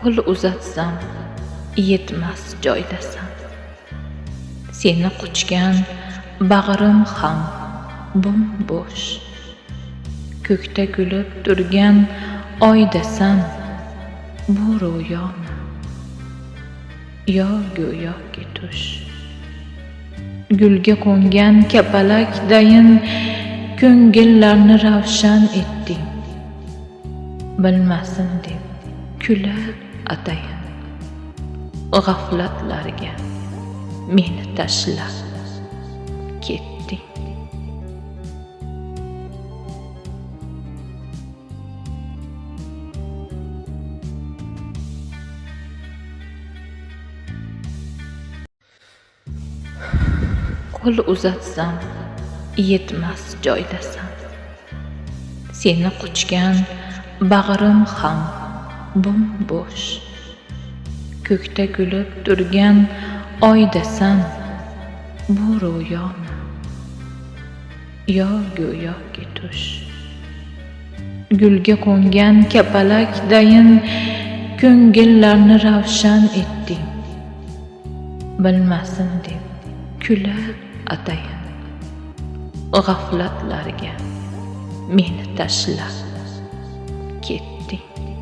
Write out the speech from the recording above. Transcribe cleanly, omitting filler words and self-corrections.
qo'l uzatsam yetmas joydasan. Seni quchgan bag'rim ham bo'sh. Ko'kda gulib turgan oydasan, bu ro'yomi yo go'yoki tush? Gulga qo'ngan kapalakdayin ko'ngillarni ravshan etding. Bilmasin deb kular atayin, g'aflatlarga meni tashlab ketding. Qo'l uzatsam yetmas joydasan. Seni quchgan bag'rim ham bo'sh. Ko'kda gulib turgan oydasan, bu ro'yomi yo go'yoki tush? Gulga qo'ngan kapalakdayin ko'ngillarni ravshan etding. Bilmasin deb kular atayin, g'aflatlarga meni tashlab ketding.